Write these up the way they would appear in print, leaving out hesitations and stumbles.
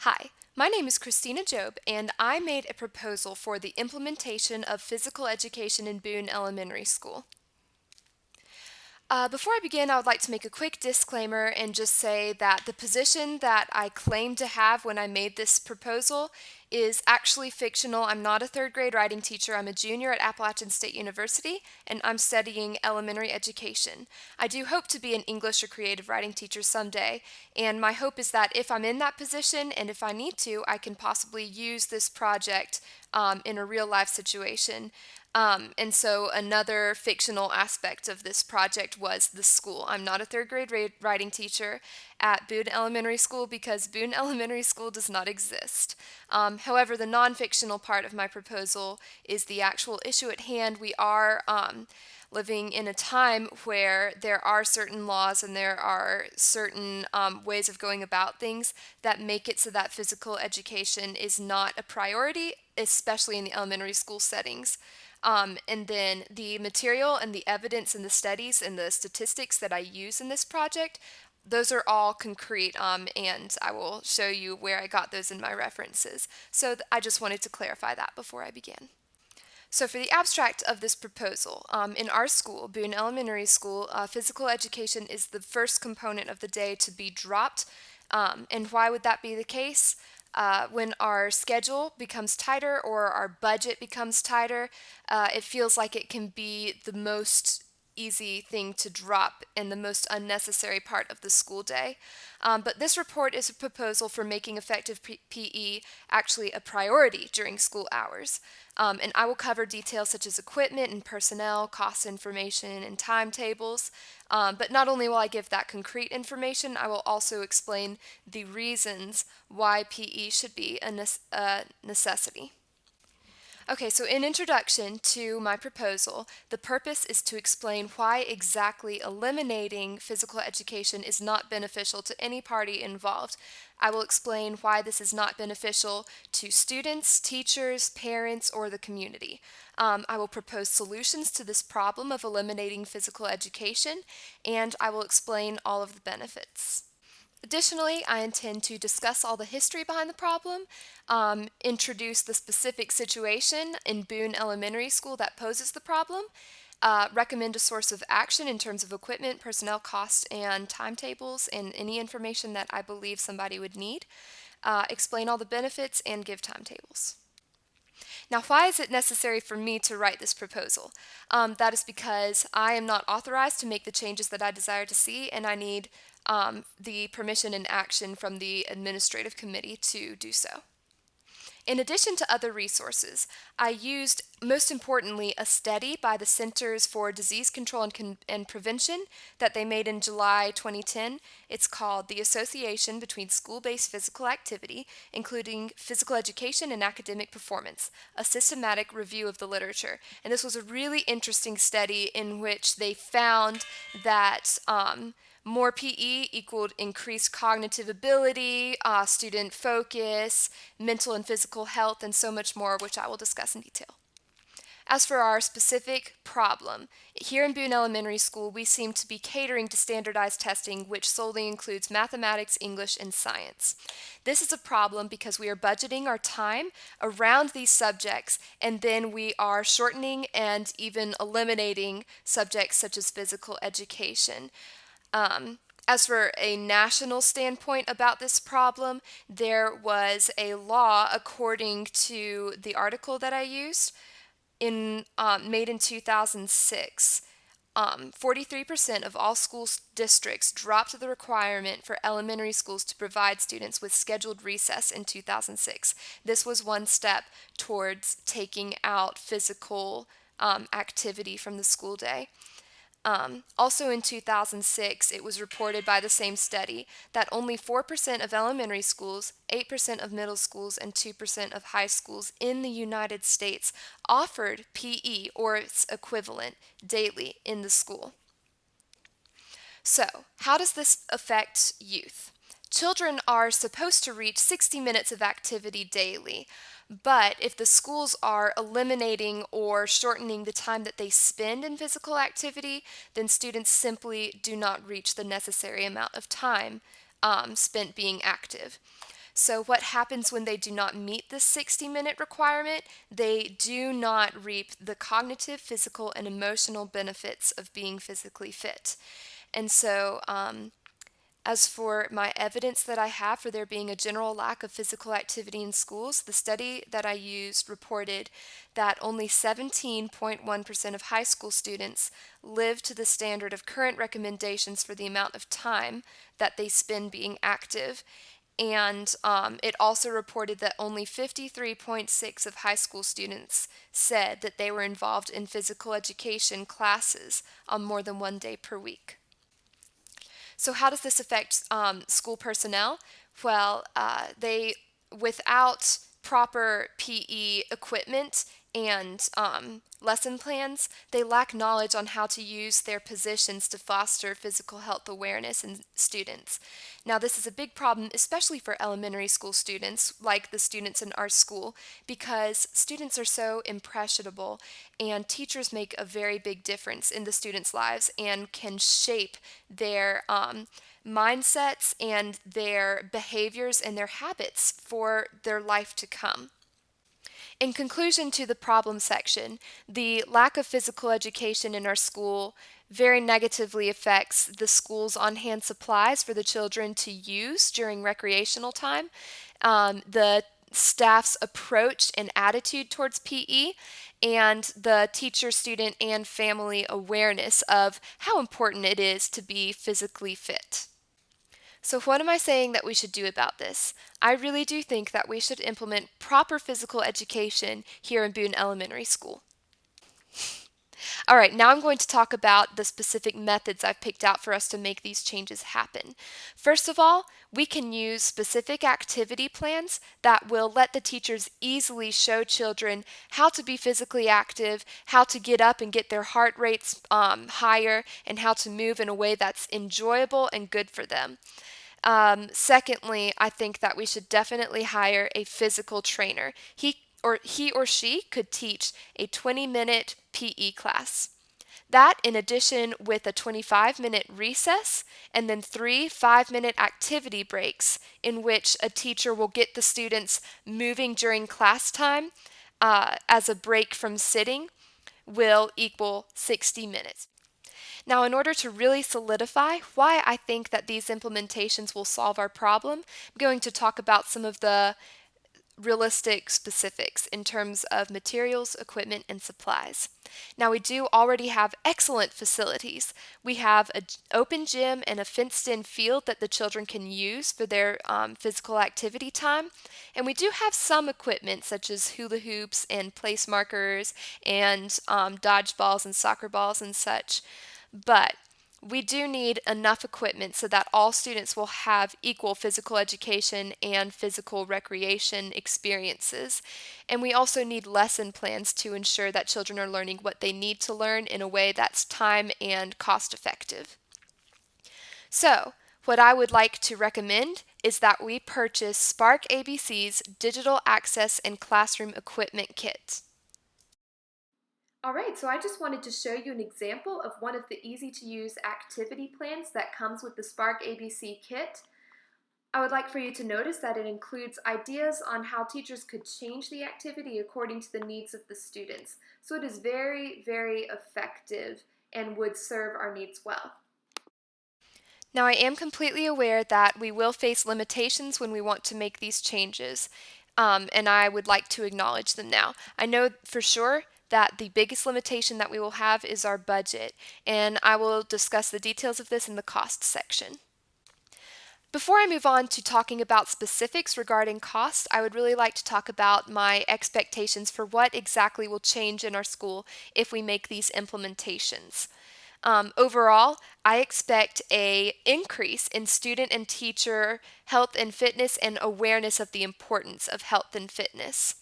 Hi, my name is Christina Job, and I made a proposal for the implementation of physical education in Boone Elementary School. Before I begin, I would like to make a quick disclaimer and just say that the position that I claimed to have when I made this proposal is actually fictional. I'm not a third grade writing teacher. I'm a junior at Appalachian State University, and I'm studying elementary education. I do hope to be an English or creative writing teacher someday, and my hope is that if I'm in that position and if I need to, I can possibly use this project in a real life situation. And so another fictional aspect of this project was the school. I'm not a third grade writing teacher at Boone Elementary School because Boone Elementary School does not exist. However, the non-fictional part of my proposal is the actual issue at hand. We are living in a time where there are certain laws and there are certain ways of going about things that make it so that physical education is not a priority, especially in the elementary school settings. And then the material and the evidence and the studies and the statistics that I use in this project, those are all concrete, and I will show you where I got those in my references. So I just wanted to clarify that before I begin. So for the abstract of this proposal, in our school, Boone Elementary School, physical education is the first component of the day to be dropped. And why would that be the case? When our schedule becomes tighter or our budget becomes tighter, it feels like it can be the most easy thing to drop and the most unnecessary part of the school day. But this report is a proposal for making effective PE actually a priority during school hours. And I will cover details such as equipment and personnel, cost information, and timetables. But not only will I give that concrete information, I will also explain the reasons why PE should be a necessity. Okay, so in introduction to my proposal, the purpose is to explain why exactly eliminating physical education is not beneficial to any party involved. I will explain why this is not beneficial to students, teachers, parents, or the community. I will propose solutions to this problem of eliminating physical education, and I will explain all of the benefits. Additionally, I intend to discuss all the history behind the problem, introduce the specific situation in Boone Elementary School that poses the problem, recommend a source of action in terms of equipment, personnel costs, and timetables, and any information that I believe somebody would need, explain all the benefits, and give timetables. Now, why is it necessary for me to write this proposal? That is because I am not authorized to make the changes that I desire to see, and I need the permission and action from the administrative committee to do so. In addition to other resources, I used, most importantly, a study by the Centers for Disease Control and Prevention that they made in July 2010. It's called The Association Between School-Based Physical Activity, Including Physical Education and Academic Performance, a systematic review of the literature. And this was a really interesting study in which they found that more PE equaled increased cognitive ability, student focus, mental and physical health, and so much more, which I will discuss in detail. As for our specific problem, here in Boone Elementary School, we seem to be catering to standardized testing, which solely includes mathematics, English, and science. This is a problem because we are budgeting our time around these subjects, and then we are shortening and even eliminating subjects such as physical education. As for a national standpoint about this problem, there was a law, according to the article that I used, made in 2006. 43% of all school districts dropped the requirement for elementary schools to provide students with scheduled recess in 2006. This was one step towards taking out physical activity from the school day. Also in 2006, it was reported by the same study that only 4% of elementary schools, 8% of middle schools, and 2% of high schools in the United States offered PE or its equivalent daily in the school. So, how does this affect youth? Children are supposed to reach 60 minutes of activity daily, but if the schools are eliminating or shortening the time that they spend in physical activity, then students simply do not reach the necessary amount of time spent being active. So, what happens when they do not meet this 60-minute requirement? They do not reap the cognitive, physical, and emotional benefits of being physically fit. And so, as for my evidence that I have for there being a general lack of physical activity in schools, the study that I used reported that only 17.1% of high school students live to the standard of current recommendations for the amount of time that they spend being active. And it also reported that only 53.6 of high school students said that they were involved in physical education classes on more than one day per week. So how does this affect school personnel? Well, without proper PE equipment and lesson plans, they lack knowledge on how to use their positions to foster physical health awareness in students. Now, this is a big problem, especially for elementary school students, like the students in our school, because students are so impressionable, and teachers make a very big difference in the students' lives and can shape their mindsets and their behaviors and their habits for their life to come. In conclusion to the problem section, the lack of physical education in our school very negatively affects the school's on-hand supplies for the children to use during recreational time, the staff's approach and attitude towards PE, and the teacher, student, and family awareness of how important it is to be physically fit. So, what am I saying that we should do about this? I really do think that we should implement proper physical education here in Boone Elementary School. All right, now I'm going to talk about the specific methods I've picked out for us to make these changes happen. First of all, we can use specific activity plans that will let the teachers easily show children how to be physically active, how to get up and get their heart rates higher, and how to move in a way that's enjoyable and good for them. Secondly, I think that we should definitely hire a physical trainer. He or she could teach a 20-minute PE class. That, in addition with a 25-minute recess and then 3 5-minute activity breaks, in which a teacher will get the students moving during class time as a break from sitting, will equal 60 minutes. Now, in order to really solidify why I think that these implementations will solve our problem, I'm going to talk about some of the realistic specifics in terms of materials, equipment, and supplies. Now, we do already have excellent facilities. We have an open gym and a fenced-in field that the children can use for their physical activity time. And we do have some equipment such as hula hoops and place markers and dodgeballs and soccer balls and such. But we do need enough equipment so that all students will have equal physical education and physical recreation experiences. And we also need lesson plans to ensure that children are learning what they need to learn in a way that's time and cost effective. So, what I would like to recommend is that we purchase Spark ABC's Digital Access and Classroom Equipment Kit. All right, so I just wanted to show you an example of one of the easy-to-use activity plans that comes with the Spark ABC kit. I would like for you to notice that it includes ideas on how teachers could change the activity according to the needs of the students. So it is very, very effective and would serve our needs well. Now, I am completely aware that we will face limitations when we want to make these changes, and I would like to acknowledge them now. I know for sure that the biggest limitation that we will have is our budget, and I will discuss the details of this in the cost section. Before I move on to talking about specifics regarding cost, I would really like to talk about my expectations for what exactly will change in our school if we make these implementations. Overall, I expect an increase in student and teacher health and fitness and awareness of the importance of health and fitness.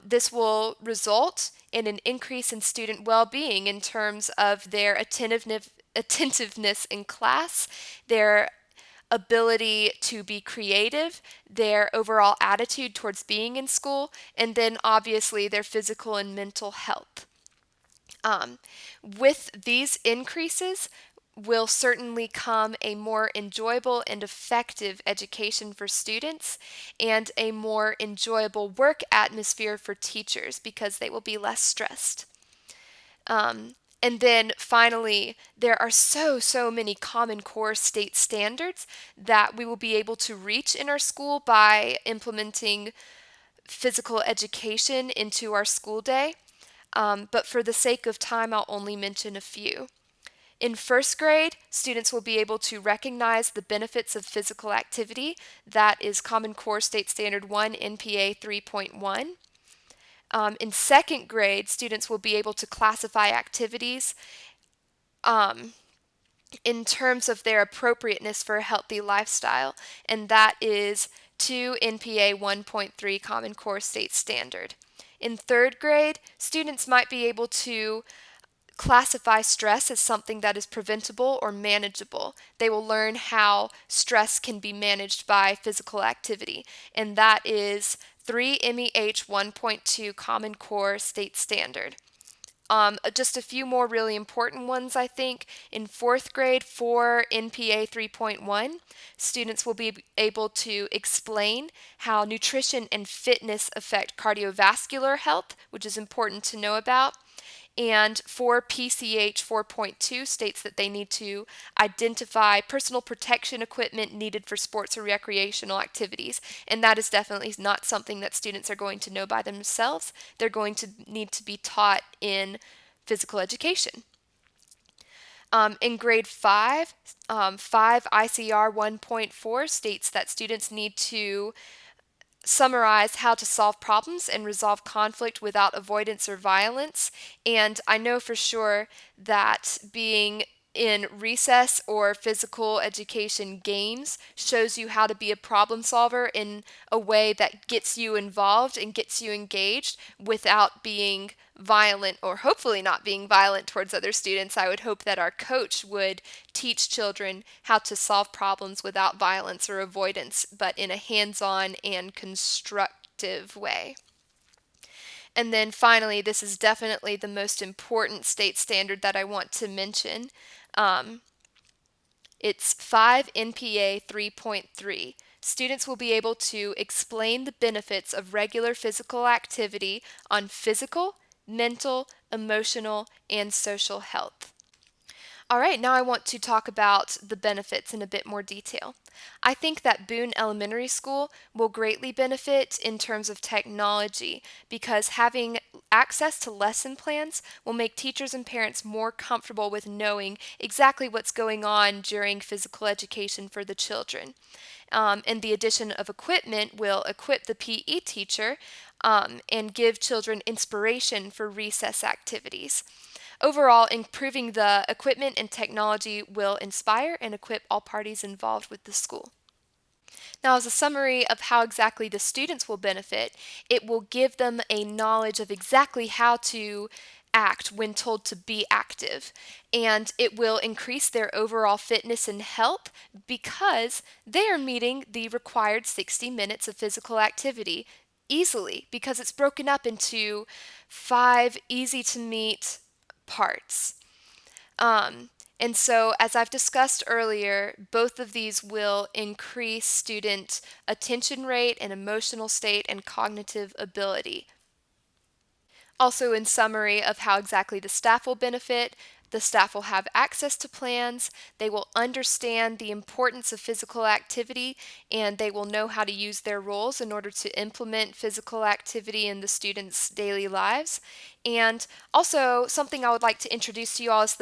This will result in an increase in student well-being in terms of their attentiveness in class, their ability to be creative, their overall attitude towards being in school, and then obviously their physical and mental health. With these increases, will certainly come a more enjoyable and effective education for students and a more enjoyable work atmosphere for teachers because they will be less stressed. And then finally, there are so many Common Core state standards that we will be able to reach in our school by implementing physical education into our school day. But for the sake of time, I'll only mention a few. In first grade, students will be able to recognize the benefits of physical activity. That is Common Core State Standard 1, NPA 3.1. In second grade, students will be able to classify activities in terms of their appropriateness for a healthy lifestyle, and that is 2 NPA 1.3 Common Core State Standard. In third grade, students might be able to classify stress as something that is preventable or manageable. They will learn how stress can be managed by physical activity, and that is 3 MEH 1.2 Common Core State Standard. Just a few more really important ones, I think. In fourth grade, for NPA 3.1, students will be able to explain how nutrition and fitness affect cardiovascular health, which is important to know about. And for PCH 4.2 states that they need to identify personal protection equipment needed for sports or recreational activities. And that is definitely not something that students are going to know by themselves. They're going to need to be taught in physical education. In grade 5, 5 ICR 1.4 states that students need to summarize how to solve problems and resolve conflict without avoidance or violence. And I know for sure that being in recess or physical education games shows you how to be a problem solver in a way that gets you involved and gets you engaged without being violent, or hopefully not being violent towards other students. I would hope that our coach would teach children how to solve problems without violence or avoidance, but in a hands-on and constructive way. And then finally, this is definitely the most important state standard that I want to mention. Um, it's 5 NPA 3.3. Students will be able to explain the benefits of regular physical activity on physical, mental, emotional, and social health. All right, now I want to talk about the benefits in a bit more detail. I think that Boone Elementary School will greatly benefit in terms of technology because having access to lesson plans will make teachers and parents more comfortable with knowing exactly what's going on during physical education for the children. And the addition of equipment will equip the PE teacher and give children inspiration for recess activities. Overall, improving the equipment and technology will inspire and equip all parties involved with the school. Now, as a summary of how exactly the students will benefit, it will give them a knowledge of exactly how to act when told to be active, and it will increase their overall fitness and health because they are meeting the required 60 minutes of physical activity easily because it's broken up into 5 easy to meet parts. Um, and so, as I've discussed earlier, both of these will increase student attention rate and emotional state and cognitive ability. Also, in summary of how exactly the staff will benefit, the staff will have access to plans, they will understand the importance of physical activity, and they will know how to use their roles in order to implement physical activity in the students' daily lives. And also, something I would like to introduce to you all is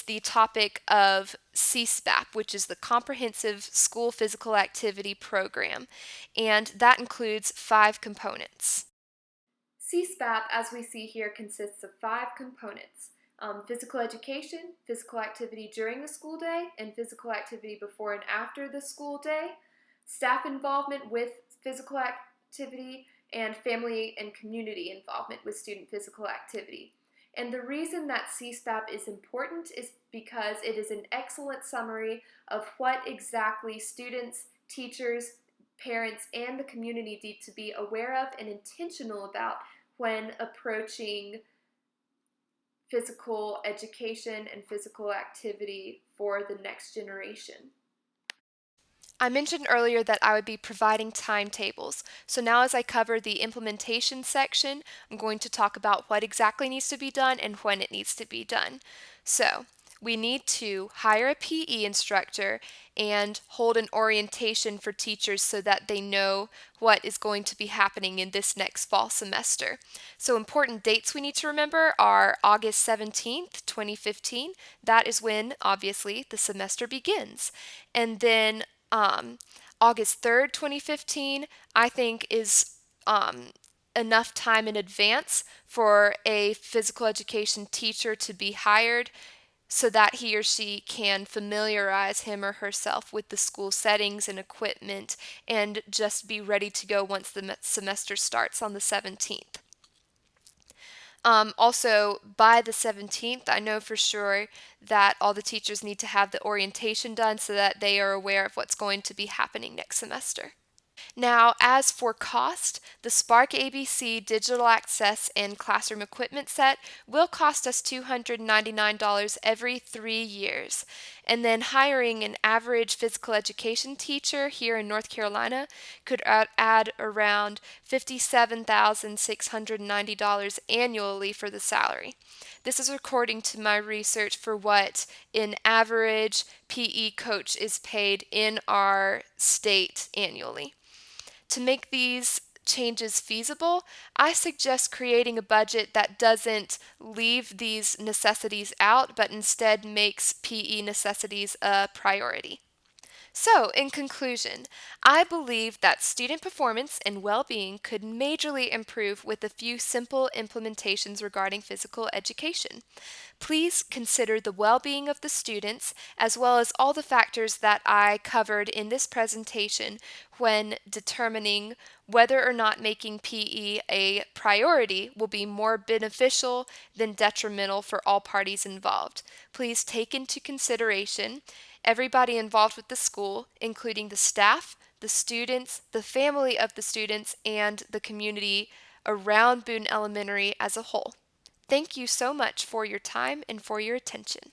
the topic of CSPAP, which is the Comprehensive School Physical Activity Program, and that includes 5 components. CSPAP, as we see here, consists of 5 components: physical education, physical activity during the school day, and physical activity before and after the school day, staff involvement with physical activity, and family and community involvement with student physical activity. And the reason that CSPAP is important is because it is an excellent summary of what exactly students, teachers, parents, and the community need to be aware of and intentional about when approaching physical education and physical activity for the next generation. I mentioned earlier that I would be providing timetables. So now as I cover the implementation section, I'm going to talk about what exactly needs to be done and when it needs to be done. So we need to hire a PE instructor and hold an orientation for teachers so that they know what is going to be happening in this next fall semester. So important dates we need to remember are August 17th, 2015. That is when, obviously, the semester begins. And then August 3rd, 2015, I think is enough time in advance for a physical education teacher to be hired so that he or she can familiarize him or herself with the school settings and equipment and just be ready to go once the semester starts on the 17th. Also, by the 17th, I know for sure that all the teachers need to have the orientation done so that they are aware of what's going to be happening next semester. Now, as for cost, the Spark ABC digital access and classroom equipment set will cost us $299 every 3 years. And then hiring an average physical education teacher here in North Carolina could add around $57,690 annually for the salary. This is according to my research for what an average PE coach is paid in our state annually. To make these changes feasible, I suggest creating a budget that doesn't leave these necessities out, but instead makes PE necessities a priority. So, in conclusion, I believe that student performance and well being could majorly improve with a few simple implementations regarding physical education. Please consider the well being of the students as well as all the factors that I covered in this presentation when determining whether or not making PE a priority will be more beneficial than detrimental for all parties involved. Please take into consideration everybody involved with the school, including the staff, the students, the family of the students, and the community around Boone Elementary as a whole. Thank you so much for your time and for your attention.